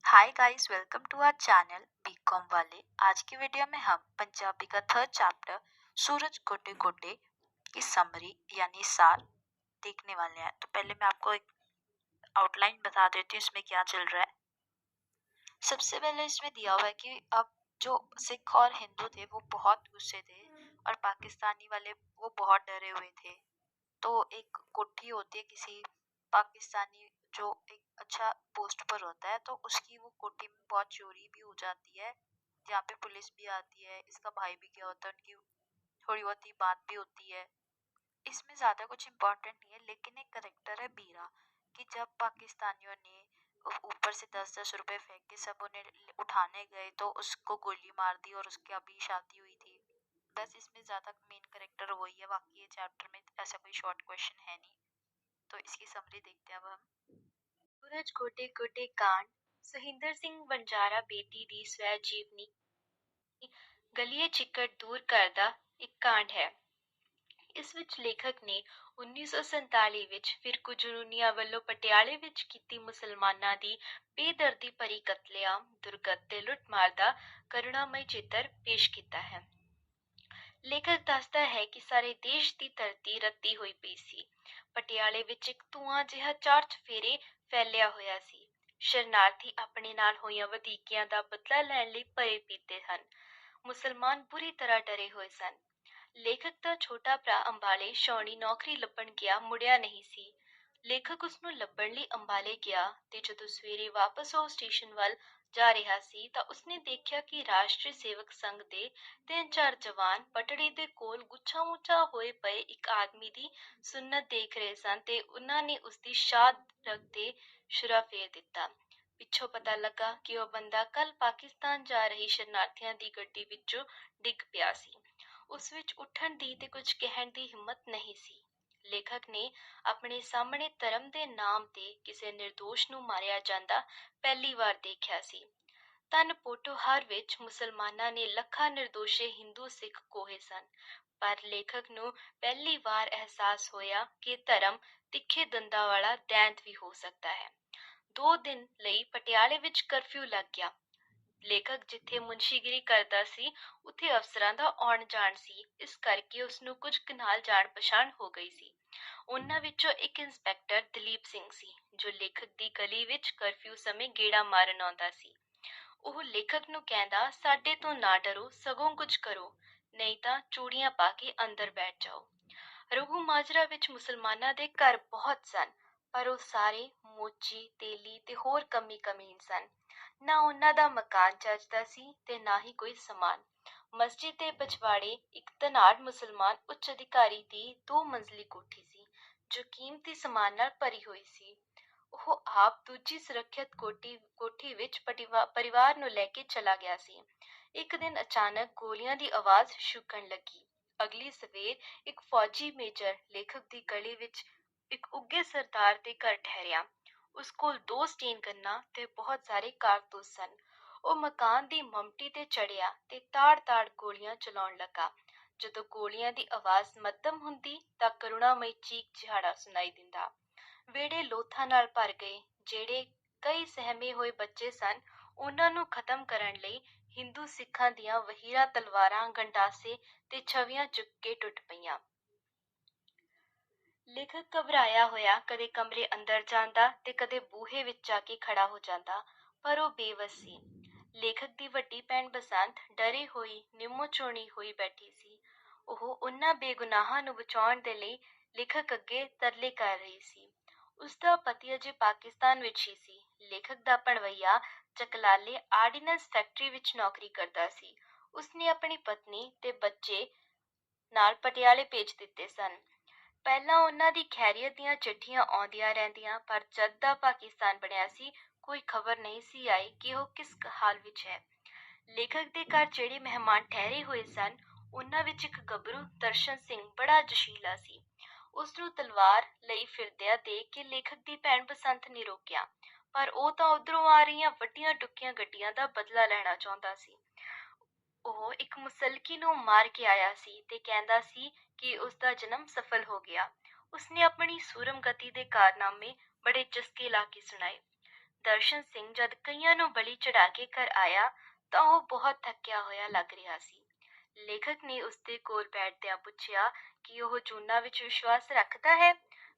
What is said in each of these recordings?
Hi guys, welcome to our channel BCom वाले। आज की वीडियो में हम पंजाबी का थर्ड चैप्टर सूरज गोटे गोटे की समरी यानी सार देखने वाले हैं। तो पहले मैं आपको एक आउटलाइन बता देती हूँ इसमें क्या चल रहा है। सबसे पहले इसमें दिया हुआ है कि अब जो सिख और हिंदू थे वो बहुत गुस्से थे और पाकिस्तानी वाले वो बहुत डरे हुए थे। तो एक कोठी होती है किसी पाकिस्तानी जो एक अच्छा पोस्ट पर होता है, तो उसकी वो कोठी में बहुत चोरी भी हो जाती है, जहाँ पे पुलिस भी आती है। इसका भाई भी क्या होता है, उनकी थोड़ी बहुत ही बात भी होती है। इसमें ज़्यादा कुछ इम्पोर्टेंट नहीं है, लेकिन एक करेक्टर है बीरा, कि जब पाकिस्तानियों ने ऊपर से 10-10 रुपए फेंक के सब उन्हें उठाने गए तो उसको गोली मार दी और उसकी अभी शादी हुई थी। बस इसमें ज़्यादा मेन करेक्टर वही है, बाकी ये चैप्टर में ऐसा कोई शॉर्ट क्वेश्चन है नहीं। तो इसकी समरी देखते हैं अब हम। सूरज गोटे गोटे कांड ਸੁਹਿੰਦਰ ਸਿੰਘ ਵਣਜਾਰਾ ਬੇਟੀ ਦੀ ਸਵੈ ਜੀਵਨੀ ਗਲੀਏ ਚਿੱਕੜ ਦੂਰ ਕਰਦਾ ਇੱਕ ਕਾਂਡ ਹੈ। ਇਸ ਵਿੱਚ ਲੇਖਕ ਨੇ 1947 ਵਿੱਚ ਫਿਰਕੂ ਜਨੂਨੀਆਂ ਵੱਲੋਂ ਪਟਿਆਲੇ ਵਿੱਚ ਕੀਤੀ ਮੁਸਲਮਾਨਾਂ ਦੀ ਬੇਦਰਦੀ ਭਰੀ ਕਤਲੇਆਮ, ਦੁਰਗਤ ਤੇ ਲੁੱਟਮਾਰ ਦਾ ਕਰੁਣਾਮਈ ਚਿੱਤਰ ਪੇਸ਼ ਕੀਤਾ ਹੈ। ਲੇਖਕ ਦੱਸਦਾ ਹੈ ਕਿ ਸਾਰੇ ਦੇਸ਼ ਦੀ ਧਰਤੀ ਰੱਤੀ ਹੋਈ ਪਈ ਸੀ। ਪਟਿਆਲੇ ਵਿੱਚ ਇੱਕ ਧੂਆਂ ਜਿਹਾ ਚਾਰ ਚੁਫੇਰੇ ਫੈਲਿਆ ਹੋਇਆ ਸੀ। ਸ਼ਰਨਾਰਥੀ ਆਪਣੇ ਨਾਲ ਹੋਈਆਂ ਵਧੀਕੀਆਂ ਦਾ ਬਦਲਾ ਲੈਣ ਲਈ ਭਰੇ ਪੀਤੇ ਹਨ। ਮੁਸਲਮਾਨ ਬੁਰੀ ਤਰ੍ਹਾਂ ਡਰੇ ਹੋਏ ਸਨ। ਲੇਖਕ ਦਾ ਛੋਟਾ ਭਰਾ ਅੰਬਾਲੇ ਛਾਉਣੀ ਨੌਕਰੀ ਲੱਭਣ ਗਿਆ, ਮੁੜਿਆ ਨਹੀਂ ਸੀ। ਲੇਖਕ ਉਸਨੂੰ ਲੱਭਣ ਲਈ ਅੰਬਾਲੇ ਗਿਆ ਤੇ ਜਦੋਂ ਸਵੇਰੇ ਵਾਪਸ ਉਹ ਸਟੇਸ਼ਨ ਵੱਲ ਜਾ ਰਿਹਾ ਸੀ ਤਾਂ ਉਸਨੇ ਦੇਖਿਆ ਕਿ ਰਾਸ਼ਟਰੀ ਸੇਵਕ ਸੰਘ ਦੇ 3-4 ਜਵਾਨ ਪਟੜੀ ਦੇ ਕੋਲ ਗੁੱਛਾ ਮੁੱਛਾ ਹੋਏ ਪਏ ਇੱਕ ਆਦਮੀ ਦੀ ਸੁੰਨਤ ਦੇਖ ਰਹੇ ਸਨ ਤੇ ਉਹਨਾਂ ਨੇ ਉਸਦੀ ਸ਼ਾਦ ਰਗ ਤੇ ਛੁਰਾ ਫੇਰ ਦਿੱਤਾ। ਪਿੱਛੋਂ ਪਤਾ ਲੱਗਾ ਕਿ ਉਹ ਬੰਦਾ ਕੱਲ ਪਾਕਿਸਤਾਨ ਜਾ ਰਹੀ ਸ਼ਰਨਾਰਥੀਆਂ ਦੀ ਗੱਡੀ ਵਿੱਚੋਂ ਡਿੱਗ ਪਿਆ ਸੀ। ਉਸ ਵਿੱਚ ਉੱਠਣ ਦੀ ਤੇ ਕੁਝ ਕਹਿਣ ਦੀ ਹਿੰਮਤ ਨਹੀਂ ਸੀ। ਲੇਖਕ ਨੇ ਆਪਣੇ ਸਾਹਮਣੇ ਧਰਮ ਦੇ ਨਾਮ ਤੇ ਕਿਸੇ ਨਿਰਦੋਸ਼ ਨੂੰ ਮਾਰਿਆ ਜਾਂਦਾ ਪਹਿਲੀ ਵਾਰ ਦੇਖਿਆ ਸੀ। ਧੰਨ ਪੋਠੋਹਾਰ ਵਿੱਚ ਮੁਸਲਮਾਨਾਂ ਨੇ ਲੱਖਾਂ ਨਿਰਦੋਸ਼ੇ ਹਿੰਦੂ ਸਿੱਖ ਕੋਹੇ ਸਨ, ਪਰ ਲੇਖਕ ਨੂੰ ਪਹਿਲੀ ਵਾਰ ਅਹਿਸਾਸ ਹੋਇਆ ਕਿ ਧਰਮ ਤਿੱਖੇ ਦੰਦਾਂ ਵਾਲਾ ਦੈਂਤ ਵੀ ਹੋ ਸਕਦਾ ਹੈ। 2 ਦਿਨ ਲਈ ਪਟਿਆਲੇ ਵਿੱਚ ਕਰਫਿਊ ਲੱਗ ਗਿਆ। ਲੇਖਕ ਜਿੱਥੇ ਮੁਨਸ਼ੀਗਿਰੀ ਕਰਦਾ ਸੀ ਉੱਥੇ ਅਫਸਰਾਂ ਦਾ ਆਉਣ ਜਾਣ ਸੀ, ਇਸ ਕਰਕੇ ਉਸਨੂੰ ਕੁਝ ਕੁ ਨਾਲ ਜਾਣ ਪਛਾਣ ਹੋ ਗਈ ਸੀ। ਉਹਨਾਂ ਵਿੱਚੋਂ ਇੱਕ ਇੰਸਪੈਕਟਰ ਦਲੀਪ ਸਿੰਘ ਸੀ, ਜੋ ਲੇਖਕ ਦੀ ਗਲੀ ਵਿੱਚ ਕਰਫਿਊ ਸਮੇਂ ਗੇੜਾ ਮਾਰਨ ਆਉਂਦਾ ਸੀ। ਉਹ ਲੇਖਕ ਨੂੰ ਕਹਿੰਦਾ, ਸਾਡੇ ਤੋਂ ਨਾ ਡਰੋ, ਸਗੋਂ ਕੁਝ ਕਰੋ, ਨਹੀਂ ਤਾਂ ਚੂੜੀਆਂ ਪਾ ਕੇ ਅੰਦਰ ਬੈਠ ਜਾਓ। ਰਘੂ ਮਾਜਰਾ ਵਿੱਚ ਮੁਸਲਮਾਨਾਂ ਦੇ ਘਰ ਬਹੁਤ ਸਨ, ਪਰ ਉਹ ਸਾਰੇ ਮੋਚੀ, ਤੇਲੀ ਤੇ ਹੋਰ ਕਮੀ ਕਮੀਨ ਸਨ। ਨਾ ਉਹਨਾਂ ਦਾ ਮਕਾਨ ਚੱਜਦਾ ਸੀ ਤੇ ਨਾ ਹੀ ਕੋਈ ਸਮਾਨ। ਮਸਜਿਦ ਦੇ ਪਿਛਵਾੜੇ ਇੱਕ ਧਨਾਢ ਮੁਸਲਮਾਨ ਉੱਚ ਅਧਿਕਾਰੀ ਦੀ 2 ਮੰਜ਼ਲੀ ਕੋਠੀ ਸੀ, ਜੋ ਕੀਮਤੀ ਸਮਾਨ ਨਾਲ ਭਰੀ ਹੋਈ ਸੀ। ਉਹ ਆਪ ਦੂਜੀ ਸੁਰੱਖਿਅਤ ਕੋਠੀ ਵਿੱਚ ਪਰਿਵਾਰ ਨੂੰ ਲੈ ਕੇ ਚਲਾ ਗਿਆ ਸੀ। ਇੱਕ ਦਿਨ ਅਚਾਨਕ ਗੋਲੀਆਂ ਦੀ ਆਵਾਜ਼ ਸ਼ੁਕਣ ਲੱਗੀ। ਅਗਲੀ ਸਵੇਰ ਇੱਕ ਫੌਜੀ ਮੇਜਰ ਲੇਖਕ ਦੀ ਗਲੀ ਵਿੱਚ ਇੱਕ ਉੱਘੇ ਸਰਦਾਰ ਦੇ ਘਰ ਠਹਿਰਿਆ। ਉਸ ਕੋਲ 2 ਸਟੇਨ ਗੰਨਾਂ ਤੇ ਬਹੁਤ ਸਾਰੇ ਕਾਰਤੂਸ ਸਨ। ਉਹ ਮਕਾਨ ਦੀ ਮਮਟੀ ਤੇ ਚੜਿਆ ਤੇ ਤਾੜ-ਤਾੜ ਗੋਲੀਆਂ ਚਲਾਉਣ ਲੱਗਾ। ਜਦੋਂ ਗੋਲੀਆਂ ਦੀ ਆਵਾਜ਼ ਮੱਧਮ ਹੁੰਦੀ ਤਾਂ ਕਰੁਣਾਮਈ ਚੀਕ ਚਿਹਾੜਾ ਸੁਣਾਈ ਦਿੰਦਾ। ਵਿਹੜੇ ਲੋਥਾਂ ਨਾਲ ਭਰ ਗਏ। ਜਿਹੜੇ ਕਈ ਸਹਿਮੇ ਹੋਏ ਬੱਚੇ ਸਨ, ਉਹਨਾਂ ਨੂੰ ਖਤਮ ਕਰਨ ਲਈ ਹਿੰਦੂ ਸਿੱਖਾਂ ਦੀਆਂ ਵਹੀਰਾਂ ਤਲਵਾਰਾਂ, ਗੰਡਾਸੇ ਤੇ ਛਵੀਆਂ ਚੁੱਕ ਕੇ ਟੁੱਟ ਪਈਆਂ। ਲੇਖਕ ਘਬਰਾਇਆ ਹੋਇਆ ਕਦੇ ਕਮਰੇ ਅੰਦਰ ਜਾਂਦਾ ਤੇ ਕਦੇ ਬੂਹੇ ਵਿੱਚ ਜਾ ਕੇ ਖੜਾ ਹੋ ਜਾਂਦਾ, ਪਰ ਉਹ ਬੇਵੱਸ ਸੀ। ਲੇਖਕ ਦੀ ਵੱਡੀ ਭੈਣ ਬਸੰਤ ਡਰੀ ਹੋਈ, ਨਿੰਮੋ ਚੋਣੀ ਹੋਈ ਬੈਠੀ ਸੀ। ਉਹ ਉਹਨਾਂ ਬੇਗੁਨਾਹਾਂ ਨੂੰ ਬਚਾਉਣ ਦੇ ਲਈ ਲੇਖਕ ਅੱਗੇ ਤਰਲੇ ਕਰ ਰਹੀ ਸੀ। ਉਸਦਾ ਪਤੀ ਅਜੇ ਪਾਕਿਸਤਾਨ ਵਿੱਚ ਹੀ ਸੀ। ਲੇਖਕ ਦਾ ਭਣਵਈਆ ਚਕਲਾਲੇ ਆਰਡੀਨੈਂਸ ਫੈਕਟਰੀ ਵਿੱਚ ਨੌਕਰੀ ਕਰਦਾ ਸੀ। ਉਸਨੇ ਆਪਣੀ ਪਤਨੀ ਤੇ ਬੱਚੇ ਨਾਲ ਪਟਿਆਲੇ ਭੇਜ ਦਿੱਤੇ ਸਨ। ਪਹਿਲਾਂ ਉਹਨਾਂ ਦੀ ਖੈਰੀਅਤ ਦੀਆਂ ਚਿੱਠੀਆਂ ਆਉਂਦੀਆਂ ਰਹਿੰਦੀਆਂ, ਪਰ ਜਦ ਦਾ ਪਾਕਿਸਤਾਨ ਬਣਿਆ ਸੀ, ਕੋਈ ਖਬਰ ਨਹੀਂ ਸੀ ਆਈ ਕਿ ਉਹ ਕਿਸ ਹਾਲ ਵਿੱਚ ਹੈ। ਲੇਖਕ ਦੇ ਘਰ ਜਿਹੜੇ ਮਹਿਮਾਨ ਠਹਿਰੇ ਹੋਏ ਸਨ, ਉਹਨਾਂ ਵਿੱਚ ਇੱਕ ਗੱਭਰੂ ਦਰਸ਼ਨ ਸਿੰਘ ਬੜਾ ਜੋਸ਼ੀਲਾ ਸੀ। ਉਸਨੂੰ ਤਲਵਾਰ ਲਈ ਫਿਰਦਿਆਂ ਦੇਖ ਕੇ ਲੇਖਕ ਦੀ ਭੈਣ ਬਸੰਤ ਨੇ ਰੋਕਿਆ, ਪਰ ਉਹ ਤਾਂ ਉੱਧਰੋਂ ਆ ਰਹੀਆਂ ਵੱਡੀਆਂ ਟੁੱਕੀਆਂ ਗੱਡੀਆਂ ਦਾ ਬਦਲਾ ਲੈਣਾ ਚਾਹੁੰਦਾ ਸੀ। ਉਹ ਇੱਕ ਮੁਸਲਕੀ ਨੂੰ ਮਾਰ ਕੇ ਆਇਆ ਸੀ ਤੇ ਕਹਿੰਦਾ ਸੀ ਕਿ ਉਸਦਾ ਜਨਮ ਸਫਲ ਹੋ ਗਿਆ। ਉਸਨੇ ਆਪਣੀ ਸੂਰਮਗਤੀ ਦੇ ਕਾਰਨਾਮੇ ਬੜੇ ਚਸਕੇ ਲਾ ਕੇ ਸੁਣਾਏ। ਦਰਸ਼ਨ ਸਿੰਘ ਜਦ ਕਈਆਂ ਨੂੰ ਬਲੀ ਚੜਾ ਕੇ ਘਰ ਆਇਆ ਤਾਂ ਉਹ ਬਹੁਤ ਥੱਕਿਆ ਹੋਇਆ ਲੱਗ ਰਿਹਾ ਸੀ। ਲੇਖਕ ਨੇ ਉਸਦੇ ਕੋਲ ਬੈਠਦਿਆਂ ਪੁੱਛਿਆ ਕਿ ਉਹ ਜੂਨਾਂ ਵਿੱਚ ਵਿਸ਼ਵਾਸ ਰੱਖਦਾ ਹੈ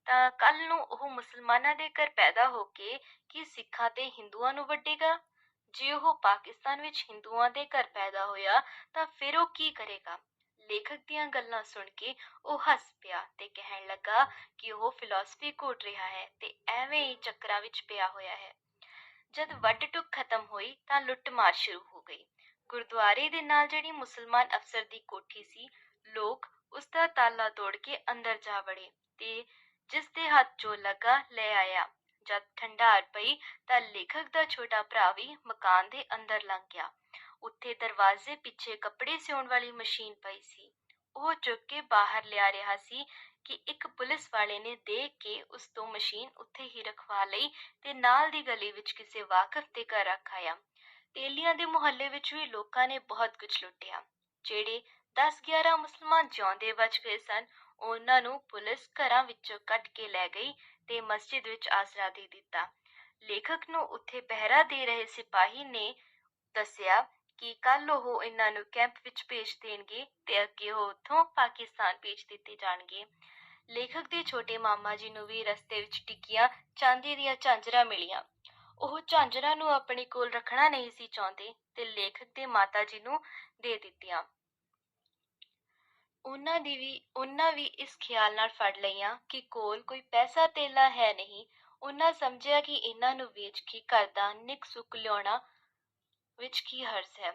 ਤਾਂ ਕੱਲ ਨੂੰ ਉਹ ਮੁਸਲਮਾਨਾਂ ਦੇ ਘਰ ਪੈਦਾ ਹੋ ਕੇ ਕੀ ਸਿੱਖਾਂ ਤੇ ਹਿੰਦੂਆਂ ਨੂੰ ਵੱਢੇਗਾ? ਜੇ ਉਹ ਪਾਕਿਸਤਾਨ ਵਿੱਚ ਹਿੰਦੂਆਂ ਦੇ ਘਰ ਪੈਦਾ ਹੋਇਆ ਤਾਂ ਫਿਰ ਉਹ ਕੀ ਕਰੇਗਾ? ਲੇਖਕ ਦੀਆਂ ਗੱਲਾਂ ਸੁਣ ਕੇ ਉਹ ਹੱਸ ਪਿਆ ਤੇ ਕਹਿਣ ਲੱਗਾ ਕਿ ਉਹ ਫਿਲਾਸਫੀ ਘੋਟ ਰਿਹਾ ਹੈ ਤੇ ਐਵੇਂ ਹੀ ਚੱਕਰਾਂ ਵਿੱਚ ਪਿਆ ਹੋਇਆ ਹੈ। ਜਦ ਵੱਢ ਟੁੱਕ ਖਤਮ ਹੋਈ ਤਾਂ ਲੁੱਟਮਾਰ ਸ਼ੁਰੂ ਹੋ ਗਈ। ਗੁਰਦੁਆਰੇ ਦੇ ਨਾਲ ਜਿਹੜੀ ਮੁਸਲਮਾਨ ਅਫਸਰ ਦੀ ਕੋਠੀ ਸੀ, ਲੋਕ ਉਸ ਦਾ ਤਾਲਾ ਤੋੜ ਕੇ ਅੰਦਰ ਜਾ ਵੜੇ ਤੇ ਜਿਸ ਦੇ ਹੱਥ ਜੋ ਲੱਗਾ ਲੈ ਆਇਆ। ਜਦ ਠੰਡਾਰ ਪਈ ਤਾਂ ਲੇਖਕ ਦਾ ਛੋਟਾ ਭਰਾ ਵੀ ਮਕਾਨ ਦੇ ਅੰਦਰ ਲੰਘ ਗਿਆ। ਉੱਥੇ ਦਰਵਾਜ਼ੇ ਪਿੱਛੇ ਕੱਪੜੇ ਸਿਉਣ ਵਾਲੀ ਮਸ਼ੀਨ ਪਈ ਸੀ। ਉਹ ਚੁੱਕ ਕੇ ਬਾਹਰ ਲਿਆ ਰਿਹਾ ਸੀ ਕਿ ਇੱਕ ਪੁਲਿਸ ਵਾਲੇ ਨੇ ਦੇਖ ਕੇ ਉਸ ਤੋਂ ਮਸ਼ੀਨ ਉੱਥੇ ਹੀ ਰਖਵਾ ਲਈ ਤੇ ਨਾਲ ਦੀ ਗਲੀ ਵਿੱਚ ਕਿਸੇ ਵਾਕਫ ਦੇ ਘਰ ਰੱਖ ਆਇਆ। ਤੇਲੀਆਂ ਦੇ ਮੁਹੱਲੇ ਵਿੱਚ ਵੀ ਲੋਕਾਂ ਨੇ ਬਹੁਤ ਕੁਝ ਲੁੱਟਿਆ। ਜਿਹੜੇ 10-11 ਮੁਸਲਮਾਨ ਜਿਉਂਦੇ ਬਚ ਗਏ ਸਨ, ਉਹਨਾਂ ਨੂੰ ਪੁਲਿਸ ਘਰਾਂ ਵਿੱਚੋਂ ਕੱਢ ਕੇ ਲੈ ਗਈ ਤੇ ਮਸਜਿਦ ਵਿੱਚ ਆਸਰਾ ਦੇ ਦਿੱਤਾ। ਲੇਖਕ ਨੂੰ ਉੱਥੇ ਪਹਿਰਾ ਦੇ ਰਹੇ ਸਿਪਾਹੀ ਨੇ ਦੱਸਿਆ ਕਿ ਕੱਲ ਉਹ ਇਹਨਾਂ ਨੂੰ ਕੈਂਪ ਵਿੱਚ ਭੇਜ ਦੇਣਗੇ ਤੇ ਅੱਗੇ ਉਹ ਉੱਥੋਂ ਪਾਕਿਸਤਾਨ ਭੇਜ ਦਿੱਤੇ ਜਾਣਗੇ। ਲੇਖਕ ਦੇ ਛੋਟੇ ਮਾਮਾ ਜੀ ਨੂੰ ਵੀ ਰਸਤੇ ਵਿੱਚ ਟਿੱਕੀਆਂ ਚਾਂਦੀ ਦੀਆਂ ਝਾਂਜਰਾਂ ਮਿਲੀਆਂ। ਉਹ ਝਾਂਜਰਾਂ ਨੂੰ ਆਪਣੇ ਕੋਲ ਰੱਖਣਾ ਨਹੀਂ ਸੀ ਚਾਹੁੰਦੇ ਤੇ ਲੇਖਕ ਦੇ ਮਾਤਾ ਜੀ ਨੂੰ ਦੇ ਦਿੱਤੀਆਂ। ਉਹਨਾਂ ਵੀ ਇਸ ਖਿਆਲ ਨਾਲ ਫੜ ਲਈਆਂ ਕਿ ਕੋਲ ਕੋਈ ਪੈਸਾ ਧੇਲਾ ਹੈ ਨਹੀਂ। ਉਹਨਾਂ ਸਮਝਿਆ ਕਿ ਇਹਨਾਂ ਨੂੰ ਵੇਚ ਕੇ ਘਰ ਦਾ ਨਿੱਕ ਸੁੱਕ ਲਿਆਉਣਾ ਵਿੱਚ ਕੀ ਹਰਜ਼ ਹੈ।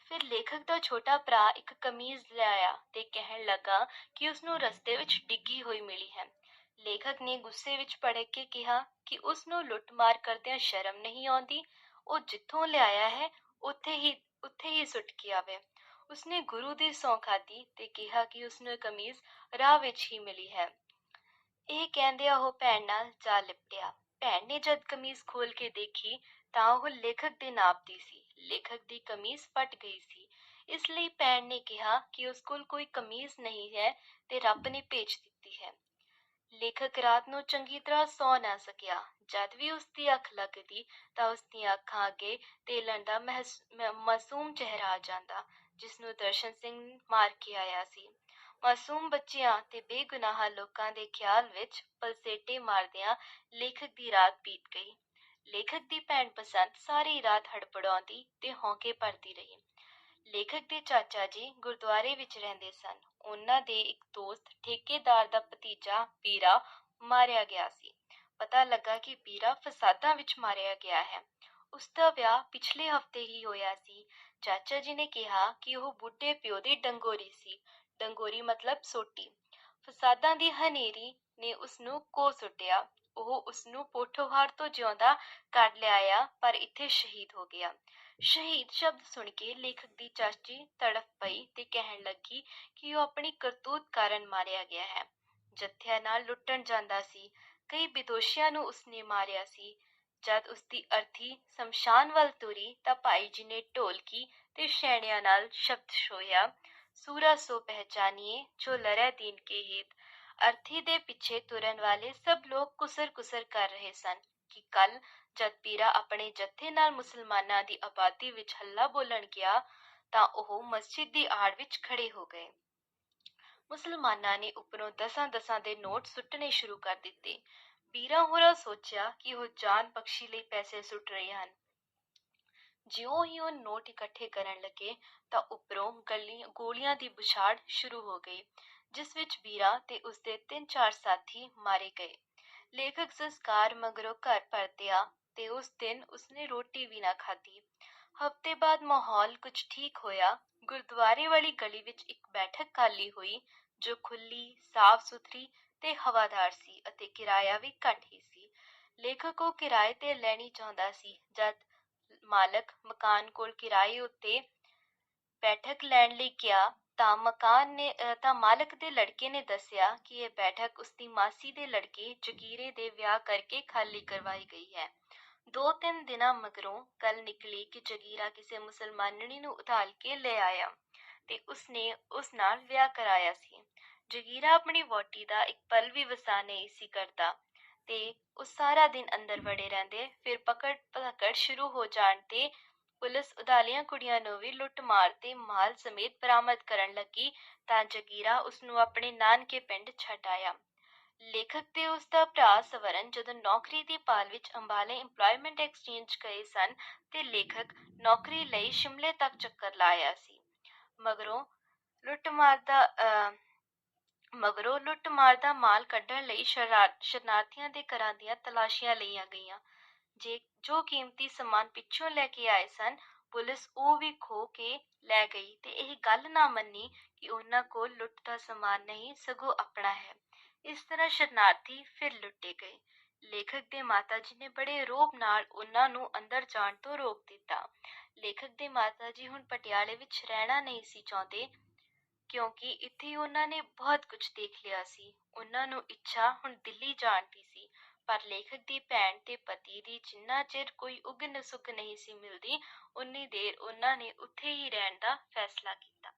ਫਿਰ ਲੇਖਕ ਦਾ ਛੋਟਾ ਭਰਾ ਇੱਕ ਕਮੀਜ਼ ਲਿਆਇਆ ਤੇ ਕਹਿਣ ਲੱਗਾ ਕਿ ਉਸਨੂੰ ਰਸਤੇ ਵਿੱਚ ਡਿੱਗੀ ਹੋਈ ਮਿਲੀ ਹੈ। ਲੇਖਕ ਨੇ ਗੁੱਸੇ ਵਿੱਚ ਭੜਕ ਕੇ ਕਿਹਾ ਕਿ ਉਸ ਨੂੰ ਲੁੱਟਮਾਰ ਕਰਦਿਆਂ ਸ਼ਰਮ ਨਹੀਂ ਆਉਂਦੀ। ਉਹ ਜਿੱਥੋਂ ਲਿਆਇਆ ਹੈ ਉੱਥੇ ਹੀ ਸੁੱਟ ਕੇ ਆਵੇ। ਉਸਨੇ ਗੁਰੂ ਦੀ ਸਹੁੰ ਖਾਧੀ ਤੇ ਕਿਹਾ ਕਿ ਉਸਨੂੰ ਇਹ ਕਮੀਜ਼ ਰਾਹ ਵਿੱਚ ਹੀ ਮਿਲੀ ਹੈ। ਇਹ ਕਹਿੰਦਿਆਂ ਉਹ ਭੈਣ ਨਾਲ ਜਾ ਲਿਪਟਿਆ। ਭੈਣ ਨੇ ਜਦ ਕਮੀਜ਼ ਖੋਲ ਕੇ ਦੇਖੀ ਤਾਂ ਉਹ ਲੇਖਕ ਦੇ ਨਾਪ ਦੀ ਸੀ। ਲੇਖਕ ਦੀ ਕਮੀਜ਼ ਫਟ ਗਈ ਸੀ। ਇਸ ਲਈ ਭੈਣ ਨੇ ਕਿਹਾ ਕਿ ਉਸ ਕੋਲ ਕੋਈ ਕਮੀਜ਼ ਨਹੀਂ ਹੈ ਤੇ ਰੱਬ ਨੇ ਭੇਜ ਦਿੱਤੀ ਹੈ। ਲੇਖਕ ਰਾਤ ਨੂੰ ਚੰਗੀ ਤਰ੍ਹਾਂ ਸੌ ਨਾ ਸਕਿਆ। ਜਦ ਵੀ ਉਸਦੀ ਅੱਖ ਲੱਗਦੀ ਤਾਂ ਉਸਦੀਆਂ ਅੱਖਾਂ ਅੱਗੇ ਤੇਲਣ ਦਾ ਮਾਸੂਮ ਚਿਹਰਾ ਆ ਜਾਂਦਾ, ਜਿਸਨੂੰ ਦਰਸ਼ਨ ਸਿੰਘ ਮਾਰ ਕੇ ਆਇਆ ਸੀ। ਮਾਸੂਮ ਬੱਚਿਆਂ ਤੇ ਬੇਗੁਨਾਹ ਲੋਕਾਂ ਦੇ ਖਿਆਲ ਵਿੱਚ ਪਲਸੇਟੇ ਮਾਰਦਿਆਂ ਲੇਖਕ ਦੀ ਰਾਤ ਬੀਤ ਗਈ। ਲੇਖਕ ਦੀ ਭੈਣ ਬਸੰਤ ਸਾਰੀ ਰਾਤ ਹੜਬੜਾਉਂਦੀ ਤੇ ਹੌਂਕੇ ਭਰਦੀ ਰਹੀ। ਲੇਖਕ ਦੇ ਚਾਚਾ ਜੀ ਗੁਰਦੁਆਰੇ ਵਿੱਚ ਰਹਿੰਦੇ ਸਨ। ਉਹਨਾਂ ਦੇ ਇੱਕ ਦੋਸਤ ਠੇਕੇਦਾਰ ਦਾ ਭਤੀਜਾ ਵੀਰਾ ਮਾਰਿਆ ਗਿਆ ਸੀ। ਪਤਾ ਲੱਗਾ ਕਿ ਵੀਰਾ ਫਸਾਦਾਂ ਵਿੱਚ ਮਾਰਿਆ ਗਿਆ ਹੈ। ਉਸਦਾ ਵਿਆਹ ਪਿਛਲੇ ਹਫ਼ਤੇ ਹੀ ਹੋਇਆ ਸੀ। ਚਾਚਾ ਜੀ ਨੇ ਕਿਹਾ ਕਿ ਉਹ ਬੁੱਢੇ ਪਿਓ ਦੀ ਡੰਗੋਰੀ ਸੀ। ਡੰਗੋਰੀ ਮਤਲਬ ਸੋਟੀ। ਫਸਾਦਾਂ ਦੀ ਹਨੇਰੀ ਨੇ ਉਸਨੂੰ ਕੋਹ ਸੁੱਟਿਆ। ਉਹ ਉਸਨੂੰ ਪੋਠੋਹਾਰ ਤੋਂ ਜਿਉਂਦਾ ਕੱਢ ਲਿਆਇਆ ਪਰ ਇੱਥੇ ਸ਼ਹੀਦ ਹੋ ਗਿਆ। ਸ਼ਹੀਦ ਸ਼ਬਦ ਸੁਣ ਕੇ ਲੇਖਕ ਦੀ ਚਾਚੀ ਤੜਫ ਪਈ ਤੇ ਕਹਿਣ ਲੱਗੀ ਕਿ ਉਹ ਆਪਣੀ ਕਰਤੂਤ ਕਾਰਨ ਮਾਰਿਆ ਗਿਆ ਹੈ। ਜੱਥਿਆਂ ਨਾਲ ਲੁੱਟਣ ਜਾਂਦਾ ਸੀ। ਕਈ ਬੇਦੋਸ਼ੀਆਂ ਨੂੰ ਉਸਨੇ ਮਾਰਿਆ ਸੀ। ਜਦ ਉਸਦੀ ਅਰਥੀ ਸ਼ਮਸ਼ਾਨ ਵੱਲ ਤੁਰੀ ਤਾਂ ਭਾਈ ਜੀ ਨੇ ਢੋਲਕੀ ਤੇ ਛੈਣਿਆਂ ਨਾਲ ਸ਼ਬਦ ਛੋਹਿਆ, ਸੂਰਾ ਸੋ ਪਹਿਚਾਨੀਏ ਜੋ ਲੜੈ ਦੀਨ ਕੇ ਹਿਤ। ਅਰਥੀ ਦੇ ਪਿੱਛੇ ਤੁਰਨ ਵਾਲੇ ਸਭ ਲੋਕ ਕੁਸਰ ਕੁਸਰ ਕਰ ਰਹੇ ਸਨ ਕਿ ਕੱਲ ਜਦ ਪੀਰਾ ਆਪਣੇ ਜੱਥੇ ਨਾਲ ਮੁਸਲਮਾਨਾਂ ਦੀ ਆਬਾਦੀ ਵਿੱਚ ਹੱਲਾ ਬੋਲਣ ਗਿਆ ਤਾਂ ਉਹ ਮਸਜਿਦ ਦੀ ਆੜ ਵਿੱਚ ਖੜੇ ਹੋ ਗਏ। ਮੁਸਲਮਾਨਾਂ ਨੇ ਉੱਪਰੋਂ 10-10 ਦੇ ਨੋਟ ਸੁੱਟਣੇ ਸ਼ੁਰੂ ਕਰ ਦਿੱਤੇ। ਪੀਰਾ ਹੋਰਾਂ ਸੋਚਿਆ ਕਿ ਉਹ ਜਾਨ ਬਖਸ਼ੀ ਲਈ ਪੈਸੇ ਸੁੱਟ ਰਹੇ ਹਨ। ਜਿਉਂ ਹੀ ਉਹ ਨੋਟ ਇਕੱਠੇ ਕਰਨ ਲੱਗੇ ਤਾਂ ਉੱਪਰੋਂ ਗੋਲੀਆਂ ਦੀ ਬੁਛਾੜ ਸ਼ੁਰੂ ਹੋ ਗਈ, ਜਿਸ ਵਿੱਚ ਵੀਰਾ ਤੇ ਉਸਦੇ 3-4 ਸਾਥੀ ਮਾਰੇ ਗਏ। ਲੇਖਕ ਸੰਸਕਾਰ ਮਗਰੋਂ ਘਰ ਪਰਤਿਆ ਤੇ ਉਸ ਦਿਨ ਉਸਨੇ ਰੋਟੀ ਵੀ ਨਾ ਖਾਧੀ। ਹਫ਼ਤੇ ਬਾਅਦ ਮਾਹੌਲ ਕੁਝ ਠੀਕ ਹੋਇਆ। ਗੁਰਦੁਆਰੇ ਵਾਲੀ ਗਲੀ ਵਿੱਚ ਇੱਕ ਬੈਠਕ ਖਾਲੀ ਹੋਈ ਜੋ ਖੁੱਲੀ, ਸਾਫ਼ ਸੁਥਰੀ ਤੇ ਹਵਾਦਾਰ ਸੀ ਅਤੇ ਕਿਰਾਇਆ ਵੀ ਘੱਟ ਹੀ ਸੀ। ਲੇਖਕ ਉਹ ਕਿਰਾਏ ਤੇ ਲੈਣੀ ਚਾਹੁੰਦਾ ਸੀ। ਜਦ ਮਾਲਕ ਮਕਾਨ ਕੋਲ ਕਿਰਾਏ ਉੱਤੇ ਬੈਠਕ ਲੈਣ ਲਈ ਗਿਆ ਤਾਂ ਮਾਲਕ ਦੇ ਲੜਕੇ ਨੇ ਦੱਸਿਆ ਕਿ ਇਹ ਬੈਠਕ ਉਸਦੀ ਮਾਸੀ ਦੇ ਲੜਕੇ ਜਗੀਰੇ ਦੇ ਵਿਆਹ ਕਰਕੇ ਖਾਲੀ ਕਰਵਾਈ ਗਈ ਹੈ। 2-3 ਦਿਨਾਂ ਮਗਰੋਂ ਗੱਲ ਨਿਕਲੀ ਕਿ ਜਗੀਰਾ ਕਿਸੇ ਮੁਸਲਮਾਨਣੀ ਨੂੰ ਉਧਾਲ ਕੇ ਲੈ ਆਇਆ ਤੇ ਉਸਨੇ ਉਸ ਨਾਲ ਵਿਆਹ ਕਰਾਇਆ ਸੀ। ਜਗੀਰਾ ਆਪਣੀ ਵਹੁਟੀ ਦਾ ਇੱਕ ਪਲ ਵੀ ਵਸਾ ਨਹੀਂ ਸੀ ਕਰਦਾ ਤੇ ਉਹ ਸਾਰਾ ਦਿਨ ਅੰਦਰ ਵੜੇ ਰਹਿੰਦੇ। ਫਿਰ ਪਕੜ ਭਗੜ ਸ਼ੁਰੂ ਹੋ ਜਾਣ ਤੇ ਪੁਲਿਸ ਉਧਾਲੀਆਂ ਕੁੜੀਆਂ ਨੂੰ ਵੀ ਲੁੱਟ ਮਾਰ ਤੇ ਮਾਲ ਸਮੇਤ ਬਰਾਮਦ ਕਰਨ ਲੱਗੀ ਤਾਂ ਜਗੀਰਾ ਉਸਨੂੰ ਆਪਣੇ ਨਾਨਕੇ ਪਿੰਡ ਛੱਡ ਆਇਆ। ਲੇਖਕ ਤੇ ਉਸਦਾ ਭਰਾ ਸਵਰਨ ਜਦੋਂ ਨੌਕਰੀ ਦੀ ਭਾਲ ਵਿੱਚ ਅੰਬਾਲੇ ਇੰਪਲਾਇਮੈਂਟ ਐਕਸਚੇਂਜ ਗਏ ਸਨ ਤੇ ਲੇਖਕ ਨੌਕਰੀ ਲਈ ਸ਼ਿਮਲੇ ਤੱਕ ਚੱਕਰ ਲਾਇਆ ਸੀ। ਮਗਰੋਂ ਲੁੱਟਮਾਰ ਦਾ ਮਾਲ ਕੱਢਣ ਲਈ ਸ਼ਰਨਾਰਥੀਆਂ ਦੇ ਘਰਾਂ ਦੀਆਂ ਤਲਾਸ਼ੀਆਂ ਲਈਆਂ ਗਈਆਂ। ਜੋ ਕੀਮਤੀ ਸਮਾਨ ਪਿੱਛੋਂ ਲੈ ਕੇ ਆਏ ਸਨ, ਪੁਲਿਸ ਉਹ ਵੀ ਖੋਹ ਕੇ ਲੈ ਗਈ ਤੇ ਇਹ ਗੱਲ ਨਾ ਮੰਨੀ ਕਿ ਉਹਨਾਂ ਕੋਲ ਲੁੱਟ ਦਾ ਸਮਾਨ ਨਹੀਂ ਸਗੋਂ ਆਪਣਾ ਹੈ। ਇਸ ਤਰ੍ਹਾਂ ਸ਼ਰਨਾਰਥੀ ਫਿਰ ਲੁੱਟੇ ਗਏ। ਲੇਖਕ ਦੇ ਮਾਤਾ ਜੀ ਨੇ ਬੜੇ ਰੋਹਬ ਨਾਲ ਉਹਨਾਂ ਨੂੰ ਅੰਦਰ ਜਾਣ ਤੋਂ ਰੋਕ ਦਿੱਤਾ। ਲੇਖਕ ਦੇ ਮਾਤਾ ਜੀ ਹੁਣ ਪਟਿਆਲੇ ਵਿੱਚ ਰਹਿਣਾ ਨਹੀਂ ਸੀ ਚਾਹੁੰਦੇ ਕਿਉਂਕਿ ਇੱਥੇ ਉਹਨਾਂ ਨੇ ਬਹੁਤ ਕੁਝ ਦੇਖ ਲਿਆ ਸੀ। ਉਹਨਾਂ ਨੂੰ ਇੱਛਾ ਹੁਣ ਦਿੱਲੀ ਜਾਣ ਦੀ ਸੀ, ਪਰ ਲੇਖਕ ਦੀ ਭੈਣ ਤੇ ਪਤੀ ਦੀ ਜਿੰਨਾ ਚਿਰ ਕੋਈ ਉਗ ਸੁੱਗ ਨਹੀਂ ਸੀ ਮਿਲਦੀ, ਉਨੀ ਦੇਰ ਉਹਨਾਂ ਨੇ ਉੱਥੇ ਹੀ ਰਹਿਣ ਦਾ ਫੈਸਲਾ ਕੀਤਾ।